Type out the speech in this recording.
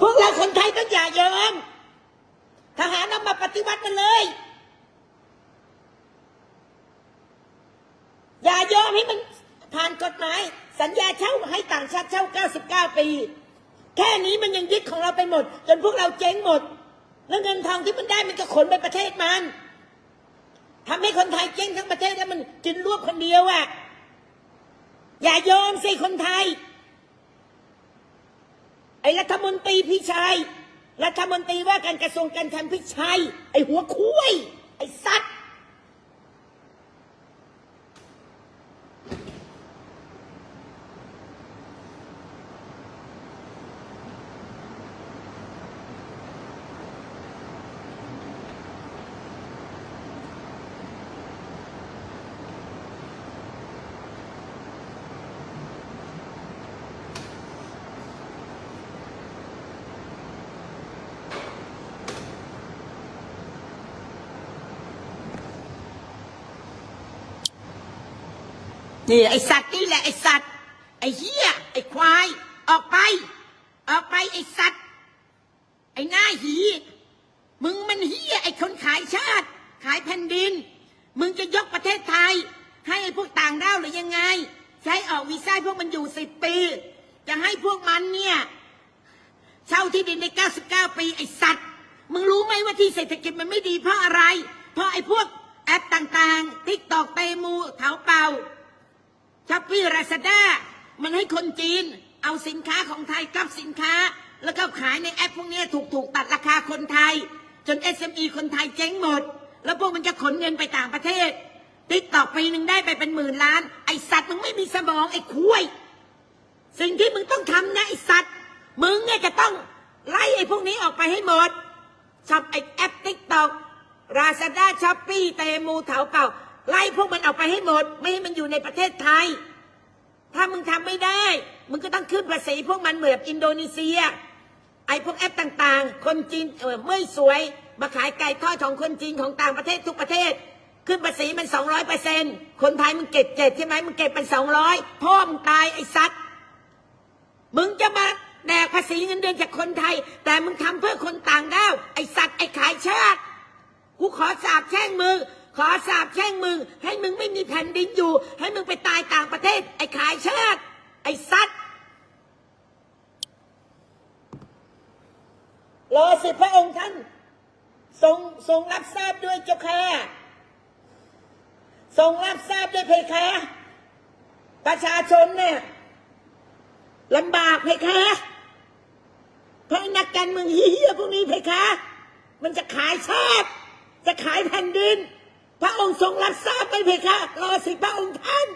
วกเราคนไทยต้องอย่ายอมทหารเอามาปฏิวัติมันเลยอย่ายอมให้มันผ่านกฎหมายสัญญาเช่าให้ต่างชาติเช่า99 ปีแค่นี้มันยังยึดของเราไปหมดจนพวกเราเจ๊งหมดแล้วเงินทองที่มันได้มันก็ขนไปประเทศมันทำให้คนไทยเจ๊งทั้งประเทศแล้วมันกินรวบคนเดียวอ่ะอย่ายอมสิคนไทยไอ้รัฐมนตรีพิชัยรัฐมนตรีว่าการกระทรวงการคลังพิชัยไอ้หัวคุ้ยไอ้สัตว์นี่ไอสัตว์นี่แหละไอสัตว์ไอเหี้ยไอควายออกไปไอสัตว์ไอหน้าหีมึงมันเหี้ยไอคนขายชาติขายแผ่นดินมึงจะยกประเทศไทยให้ไอพวกต่างด้าวหรือยังไงใช้ออกวีซ่าพวกมันอยู่10 ปีจะให้พวกมันเนี่ยเช่าที่ดินใน99 ปีไอสัตว์มึงรู้ไหมว่าที่เศรษฐกิจมันไม่ดีเพราะอะไรเพราะไอพวกแอปต่างๆติ๊กตอกเตมูเถาเป่าช้อปปี้ลาซาด้ามันให้คนจีนเอาสินค้าของไทยกับสินค้าแล้วก็ขายในแอปพวกนี้ถูกตัดราคาคนไทยจน SME คนไทยเจ๊งหมดแล้วพวกมันจะขนเงินไปต่างประเทศติ๊กตอกปีหนึ่งได้ไปเป็น10,000 ล้านไอสัตว์มึงไม่มีสมองไอคุ้ยสิ่งที่มึงต้องทำนะไอสัตว์มึงเนี่ยจะต้องไล่ไอพวกนี้ออกไปให้หมดช็อปไอแอปติ๊กตอกลาซาด้าช้อปปี้เตมูเถาเป่าไล่พวกมันออกไปให้หมดไม่ให้มันอยู่ในประเทศไทยถ้ามึงทำไม่ได้มึงก็ต้องขึ้นภาษีพวกมันเหมือนอินโดนีเซียไอ้พวกแอปต่างๆคนจีนไม่สวยมาขายไก่ทอดของคนจีนของต่างประเทศทุกประเทศขึ้นภาษีมัน200%คนไทยมึงเก็บ7ใช่ไหมมึงเก็บเป็น200พ่อมึงตายไอ้สัตว์มึงจะมาแดกภาษีเงินเดือนจากคนไทยแต่มึงทำเพื่อคนต่างด้าวไอ้สัตว์ไอ้ขายชาติกูขอสาบแช่งมึงขอสาบแช่งมึงให้มึงไม่มีแผ่นดินอยู่ให้มึงไปตายต่างประเทศไอ้ขายชาติไอ้สัตว์รอสิพระองค์ท่านทรงรับทราบด้วยเจ้าค่ะทรงรับทราบด้วยเพคะประชาชนเนี่ยลำบากเพคะเพราะนักการเมืองเฮี้ยพวกนี้เพคะมันจะขายชาติจะขายแผ่นดินพระองค์ทรงรับทราบไหมเพคะรอสิพระองค์ท่าน